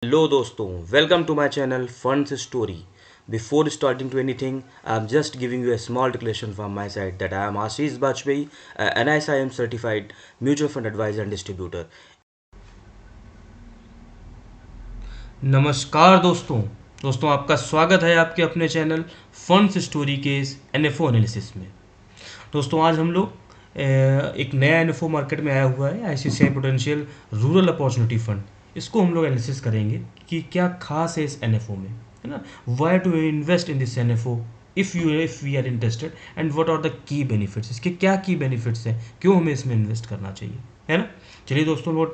Hello दोस्तों, welcome to my channel Funds Story. Before starting to anything, I'm just giving you a small declaration from my side that I am Ashish Bajpayee, an NISIM certified mutual fund advisor and distributor. नमस्कार दोस्तों आपका स्वागत है आपके अपने channel funds story के इस NFO analysis में। दोस्तों आज हम लोग एक नया एनएफओ मार्केट में आया हुआ है, ICICI potential rural opportunity fund. इसको हम लोग एनालिसिस करेंगे कि क्या खास है इस एनएफओ में, है ना। Why to invest in this NFO if we are interested and what are the key benefits, इसके क्या की बेनिफिट्स हैं, क्यों हमें इसमें इन्वेस्ट करना चाहिए, है ना। चलिए दोस्तों वो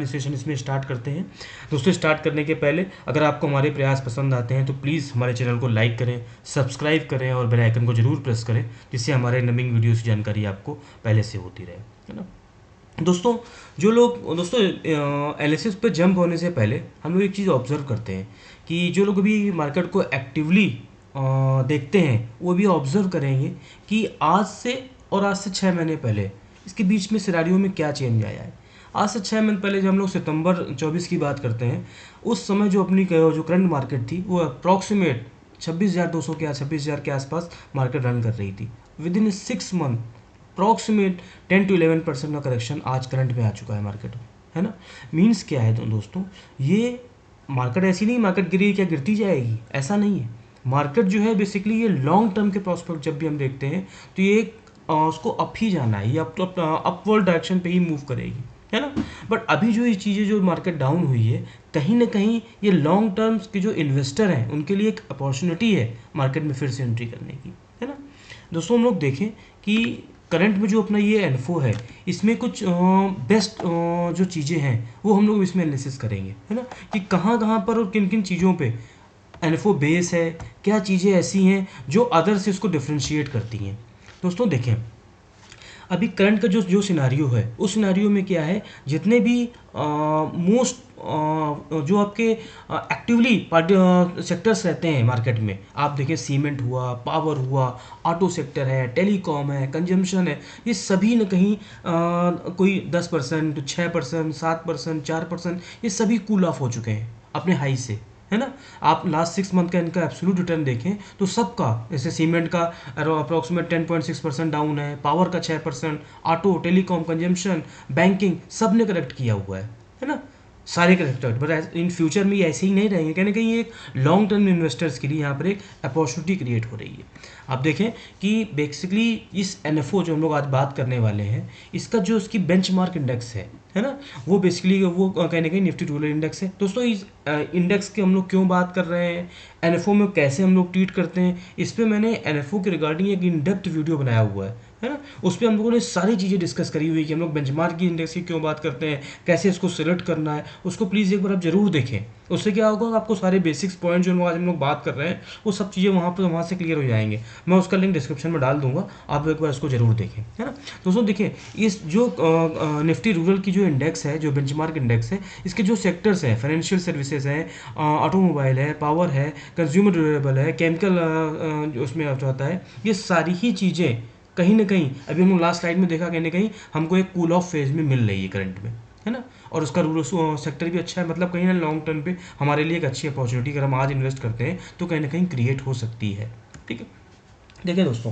सेशन इसमें स्टार्ट करते हैं। दोस्तों स्टार्ट करने के पहले अगर आपको हमारे प्रयास पसंद आते हैं तो प्लीज़ हमारे चैनल को लाइक करें, सब्सक्राइब करें और बेल आइकन को जरूर प्रेस करें, जिससे हमारे नमिंग वीडियोस की जानकारी आपको पहले से होती रहे, है ना। दोस्तों एनालिसिस पे जंप होने से पहले हम लोग एक चीज़ ऑब्जर्व करते हैं कि जो लोग अभी मार्केट को एक्टिवली देखते हैं वो भी ऑब्जर्व करेंगे कि आज से 6 महीने पहले इसके बीच में सिनारियो में क्या चेंज आया है। आज से 6 महीने पहले जब हम लोग सितंबर 24 की बात करते हैं, उस समय जो करंट मार्केट थी वो अप्रॉक्सीमेट 26,200 के 26,000 के आसपास मार्केट रन कर रही थी। With in 6 month approximate 10 to 11% का करेक्शन आज करंट में आ चुका है मार्केट में, है ना। मीन्स क्या है दोस्तों, ये मार्केट ऐसी नहीं मार्केट गिरी क्या गिरती जाएगी, ऐसा नहीं है। मार्केट जो है बेसिकली ये लॉन्ग टर्म के प्रोस्पेक्ट जब भी हम देखते हैं तो ये उसको अप ही जाना है, ये अपवर्ड डायरेक्शन पे ही मूव करेगी, है ना। बट अभी जो ये चीज़ें जो मार्केट डाउन हुई है, कहीं ना कहीं ये लॉन्ग टर्म्स के जो इन्वेस्टर हैं उनके लिए एक अपॉर्चुनिटी है मार्केट में फिर से एंट्री करने की, है ना। दोस्तों हम लोग देखें कि करंट में जो अपना ये एनफो है इसमें कुछ बेस्ट जो चीज़ें हैं वो हम लोग इसमें एनालिसिस करेंगे, है ना, कि कहाँ कहाँ पर और किन किन चीज़ों पे एनफो बेस है, क्या चीज़ें ऐसी हैं जो अदर से इसको डिफ्रेंशिएट करती हैं। दोस्तों देखें अभी करंट का जो सिनारियो है उस सिनारियो में क्या है, जितने भी मोस्ट जो आपके एक्टिवली सेक्टर्स रहते हैं मार्केट में, आप देखें सीमेंट हुआ, पावर हुआ, ऑटो सेक्टर है, टेलीकॉम है, कंजम्पशन है, ये सभी न कहीं कोई 10%, 6%, 7%, 4%, ये सभी कूल ऑफ हो चुके हैं अपने हाई से, है ना। आप लास्ट 6 मंथ का इनका एब्सोल्यूट रिटर्न देखें तो सबका, जैसे सीमेंट का अप्रॉक्सीमेट 10.6% डाउन है, पावर का 6%, ऑटो, टेलीकॉम, कंजम्पशन, बैंकिंग, सब ने करेक्ट किया हुआ है ना। सारे करेक्टेड, बट इन फ्यूचर में ये ऐसे ही नहीं रहेंगे, कहीं ना कहीं एक लॉन्ग टर्म इन्वेस्टर्स के लिए यहाँ पर एक अपॉर्चुनिटी क्रिएट हो रही है। आप देखें कि बेसिकली इस एनएफओ जो हम लोग आज बात करने वाले हैं, इसका जो उसकी बेंचमार्क इंडेक्स है ना, वो बेसिकली वो कहीं ना कहीं निफ्टी रूरल इंडेक्स है। दोस्तों इस इंडेक्स की हम लोग क्यों बात कर रहे हैं, एनएफओ में कैसे हम लोग ट्रीट करते हैं, इस पर मैंने एनएफओ के रिगार्डिंग एक इन डेप्थ वीडियो बनाया हुआ है ना। उस पर हम लोगों ने सारी चीज़ें डिस्कस करी हुई है कि हम लोग बेंचमार्क की इंडेक्स की क्यों बात करते हैं, कैसे इसको सिलेक्ट करना है, उसको प्लीज़ एक बार आप जरूर देखें। उससे क्या होगा, आपको सारे बेसिक्स पॉइंट जो आज हम लोग बात कर रहे हैं वो सब चीज़ें वहाँ से क्लियर हो जाएंगे। मैं उसका लिंक डिस्क्रिप्शन में डाल दूंगा, आप एक बार इसको जरूर देखें, है ना। दोस्तों देखिए इस जो निफ्टी रूरल की जो इंडेक्स है, जो बेंचमार्क इंडेक्स है, इसके जो सेक्टर्स हैं, फाइनेंशियल सर्विसेज है, ऑटोमोबाइल है, पावर है, कंज्यूमर ड्यूरेबल है, केमिकल उसमें आता है, ये सारी ही चीज़ें कहीं ना कहीं अभी हम लोग लास्ट स्लाइड में देखा, कहीं ना कहीं हमको एक कूल ऑफ फेज में मिल रही है करंट में, है ना। और उसका रूरल सेक्टर भी अच्छा है, मतलब कहीं ना लॉन्ग टर्म पे हमारे लिए एक अच्छी अपॉर्चुनिटी अगर हम आज इन्वेस्ट करते हैं तो कहीं ना कहीं क्रिएट हो सकती है, ठीक है। देखिए दोस्तों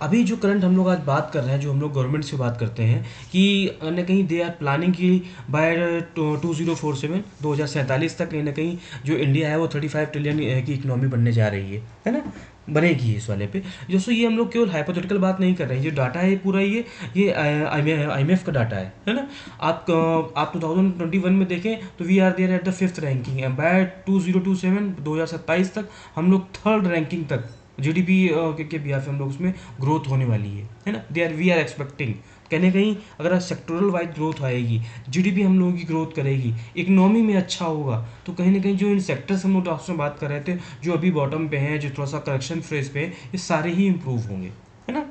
अभी जो करंट हम लोग आज बात कर रहे हैं, जो हम लोग गवर्नमेंट से बात करते हैं कि कहीं ना कहीं दे आर प्लानिंग की बाय 2047 2047 तक कहीं ना कहीं जो इंडिया है वो 35 ट्रिलियन की इकोनॉमी बनने जा रही है ना, बनेगी इस वाले पे। दोस्तों ये हम लोग केवल हाइपोथेटिकल बात नहीं कर रहे हैं, जो डाटा है पूरा ये IMF का डाटा है ना। आप 2021 में देखें तो we are there at the 5th ranking, by 2027 तक हम लोग 3rd रैंकिंग तक जीडीपी के बिहार हम लोग उसमें ग्रोथ होने वाली है ना। वी आर एक्सपेक्टिंग कहीं ना कहीं अगर सेक्टोरल वाइज ग्रोथ आएगी, जीडीपी हम लोगों की ग्रोथ करेगी, इकोनॉमी में अच्छा होगा, तो कहीं ना कहीं जो इन सेक्टर्स हम लोग आपसे बात कर रहे थे जो अभी बॉटम पे हैं, जो थोड़ा सा करेक्शन फेज पे है, ये सारे ही इंप्रूव होंगे, है ना।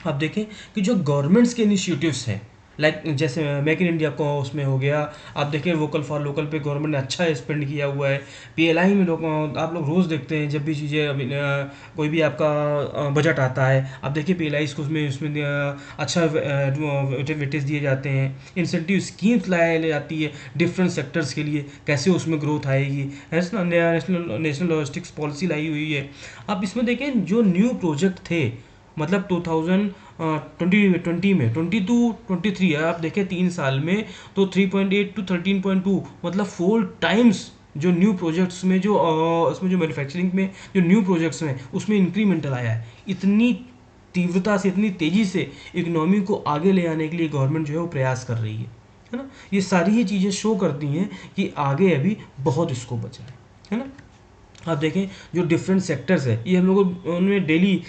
आप देखें कि जो गवर्नमेंट्स के इनिशिएटिव्स हैं, लाइक जैसे मेक इन इंडिया को उसमें हो गया, आप देखिए वोकल फॉर लोकल पे गवर्नमेंट ने अच्छा स्पेंड किया हुआ है। पीएलआई में लोग, आप लोग रोज़ देखते हैं जब भी चीज़ें अभी कोई भी आपका बजट आता है, आप देखिए पीएलआई इसको उसमें उसमें अच्छा वेटेज दिए जाते हैं, इंसेंटिव स्कीम्स लाए ले जाती है डिफरेंट सेक्टर्स के लिए, कैसे उसमें ग्रोथ आएगी। नेशनल नेशनल लॉजिस्टिक्स पॉलिसी लाई हुई है। आप इसमें देखें जो न्यू प्रोजेक्ट थे, मतलब 2020 में 22-23 आप देखें 3 साल में, तो 3.8 to 13.2, मतलब 4 टाइम्स जो न्यू प्रोजेक्ट्स में जो उसमें जो मैन्युफैक्चरिंग में जो न्यू प्रोजेक्ट्स हैं उसमें इंक्रीमेंटल आया है। इतनी तीव्रता से, इतनी तेज़ी से इकोनॉमी को आगे ले आने के लिए गवर्नमेंट जो है वो प्रयास कर रही है ना। ये सारी ही चीज़ें शो करती हैं कि आगे अभी बहुत स्कोप बचा है ना। आप देखें जो डिफरेंट सेक्टर्स है, ये हम लोग उनमें डेली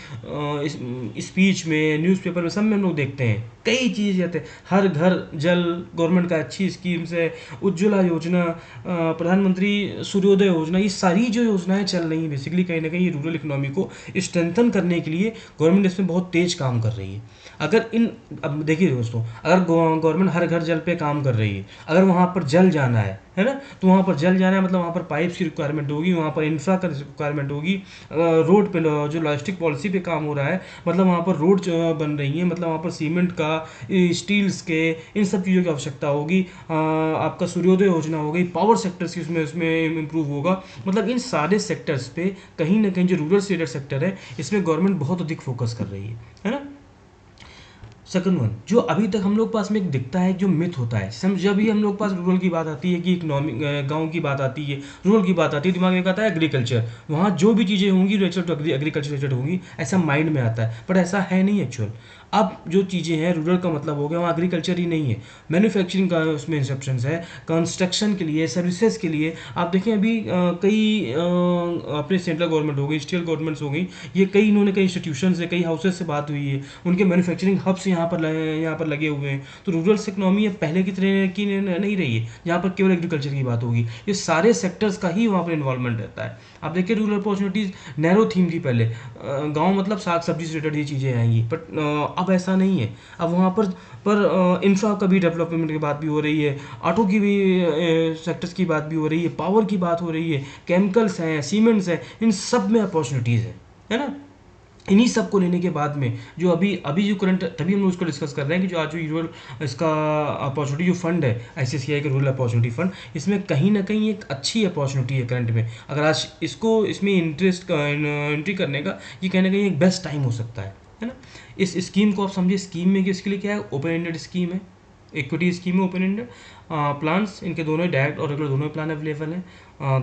स्पीच में, न्यूज़पेपर में, सब में हम लोग देखते हैं कई चीज़ आते हैं। हर घर जल गवर्नमेंट का अच्छी स्कीम्स है, उज्ज्वला योजना, प्रधानमंत्री सूर्योदय योजना, ये सारी जो योजनाएं चल रही हैं बेसिकली कहीं ना कहीं रूरल इकोनॉमी को स्ट्रेंथन करने के लिए गवर्नमेंट इसमें बहुत तेज काम कर रही है। अगर इन अब देखिए दोस्तों, अगर गवर्नमेंट हर घर जल पे काम कर रही है, अगर वहाँ पर जल जाना है ना, तो वहाँ पर जल जाना है मतलब वहाँ पर पाइप्स की रिक्वायरमेंट होगी, वहाँ पर इंफ्रा का रिक्वायरमेंट होगी। रोड पे जो लॉजिस्टिक पॉलिसी पे काम हो रहा है, मतलब वहाँ पर रोड बन रही है, मतलब वहाँ पर सीमेंट का, स्टील्स के, इन सब चीज़ों की आवश्यकता होगी। आपका सूर्योदय योजना हो गई, पावर सेक्टर्स की उसमें उसमें इम्प्रूव होगा। मतलब इन सारे सेक्टर्स पे कहीं ना कहीं जो रूरल सेक्टर है इसमें गवर्नमेंट बहुत अधिक फोकस कर रही है ना। सेकंड वन, जो अभी तक हम लोग पास में एक दिखता है, जो मिथ होता है, जब भी हम लोग पास रूरल की बात आती है कि इकोनॉमिक गांव की बात आती है, रूरल की बात आती है, दिमाग में आता है एग्रीकल्चर, वहाँ जो भी चीज़ें होंगी रिलेटेड टू एग्रीकल्चर रिलेटेड होंगी, ऐसा माइंड में आता है, बट ऐसा है नहीं एक्चुअल। अब जो चीज़ें हैं रूरल का मतलब हो गया वहाँ एग्रीकल्चर ही नहीं है, मैन्युफैक्चरिंग का उसमें इंसेप्शंस है, कंस्ट्रक्शन के लिए, सर्विसेज के लिए। आप देखें अभी कई अपने सेंट्रल गवर्नमेंट हो गई, स्टेट गवर्नमेंट्स हो गई, ये कई इन्होंने कई इंस्टीट्यूशन से, कई हाउसेज से बात हुई है, उनके मैन्युफैक्चरिंग हब्स यहाँ पर लगे हुए हैं। तो रूरल से इकोनॉमी पहले की तरह की नहीं रही है जहाँ पर केवल एग्रीकल्चर की बात होगी, ये सारे सेक्टर्स का ही वहाँ पर इन्वॉल्वमेंट रहता है। आप देखिए रूरल अपॉर्चुनिटीज़ नैरो थीम थी पहले, गांव मतलब साग सब्जी से रिलेटेड ये चीज़ें आएंगी, बट अब ऐसा नहीं है। अब वहाँ पर इंफ्रा का भी डेवलपमेंट की बात भी हो रही है, ऑटो की भी सेक्टर्स की बात भी हो रही है, पावर की बात हो रही है, केमिकल्स हैं, सीमेंट्स हैं, इन सब में अपॉर्चुनिटीज़ है ना। इन्हीं सब को लेने के बाद में जो अभी अभी जो करंट, तभी हम लोग उसको डिस्कस कर रहे हैं कि जो आज जो रूरल इसका अपॉर्चुनिटी जो फंड है आईसीसीआई का रूरल अपॉर्चुनिटी फंड, इसमें कहीं ना कहीं एक अच्छी अपॉर्चुनिटी है करंट में। अगर आज इसको इसमें इंटरेस्ट एंट्री करने का ये कहीं ना कहीं एक बेस्ट टाइम हो सकता है ना। इस स्कीम को आप समझिए, स्कीम में कि इसके लिए क्या है, ओपन एंडेड स्कीम है, इक्विटी स्कीम है ओपन एंडेड। प्लान्स इनके दोनों ही डायरेक्ट और रेगुलर दोनों ही प्लान अवेलेबल हैं।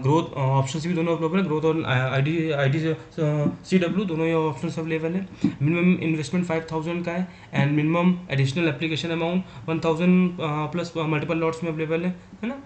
ग्रोथ ऑप्शंस भी दोनों अवेलेबल हैं, ग्रोथ और आई डी सी डब्ल्यू दोनों ही ऑप्शंस अवेलेबल हैं। मिनिमम इन्वेस्टमेंट 5000 का है and minimum additional application amount 1000 plus multiple lots में अवेलेबल है ना।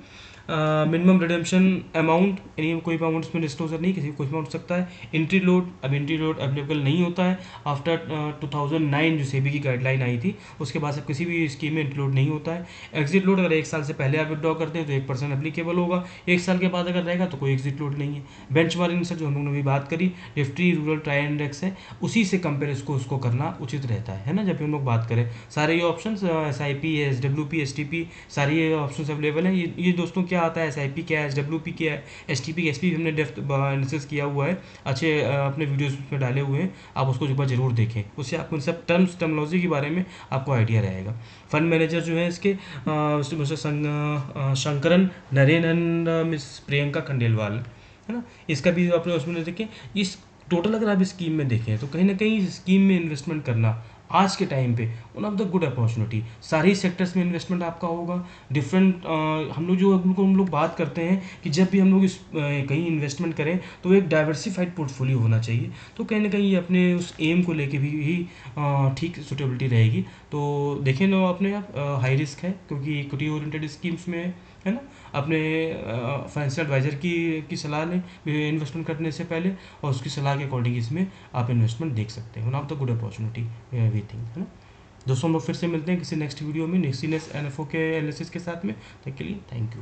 मिनिमम रिडेम्पशन अमाउंट, यानी कोई अमाउंट इसमें डिस्क्लोजर नहीं, किसी को कोई अमाउंट सकता है। एंट्री लोड, अब एंट्री लोड अवेलेबल नहीं होता है आफ्टर 2009 जो सेबी की गाइडलाइन आई थी, उसके बाद से किसी भी स्कीम में एंट्री लोड नहीं होता है। एग्जिट लोड अगर 1 साल से पहले आप विड्रॉ करते हैं तो 1% एप्लीकेबल होगा, 1 साल के बाद अगर रहेगा तो कोई एग्जिट लोड नहीं है। बेंच मार्किंग से जो हम लोगों ने अभी बात करी, निफ्टी रूरल ट्राई इंडेक्स है, उसी से कंपेयर इसको उसको करना उचित रहता है ना। जब भी हम लोग बात करें सारे ये ऑप्शन, SIP, SWP, STP, सारी ये ऑप्शन अवेलेबल हैं। ये दोस्तों क्या आता है, SIP क्या है, SWP क्या है, STP SPP हमने डेप्थ एनालिसिस किया हुआ है, अच्छे अपने वीडियोस में डाले हुए हैं, आप उसको एक बार जरूर देखें, उससे आपको इन सब टर्मोलॉजी के बारे में आपको आइडिया रहेगा। फंड मैनेजर जो है इसके मिस्टर शंकरन नरेन, मिस प्रियंका खंडेलवाल है ना। इसका भी आपने उसमें देखें, इस टोटल अगर आप स्कीम में देखें तो कहीं ना कहीं स्कीम में इन्वेस्टमेंट करना आज के टाइम पे one of the good opportunity, सारे सेक्टर्स में इन्वेस्टमेंट आपका होगा। डिफरेंट हम लोग बात करते हैं कि जब भी हम लोग कहीं इन्वेस्टमेंट करें तो एक डाइवर्सिफाइड पोर्टफोलियो होना चाहिए, तो कहीं ना कहीं ये अपने उस एम को लेके भी ही ठीक सुटेबिलिटी रहेगी। तो देखें ना, अपने आप हाई रिस्क है क्योंकि इक्विटी ओरिएंटेड स्कीम्स में है ना। अपने फाइनेंशियल एडवाइज़र की सलाह लें इन्वेस्टमेंट करने से पहले, और उसकी सलाह के अकॉर्डिंग इसमें आप इन्वेस्टमेंट देख सकते हैं। One of the good opportunity we think है ना। दोस्तों हम लोग फिर से मिलते हैं किसी नेक्स्ट वीडियो में, नेक्स्ट NFO के एनालिसिस के साथ में। तब के लिए थैंक यू।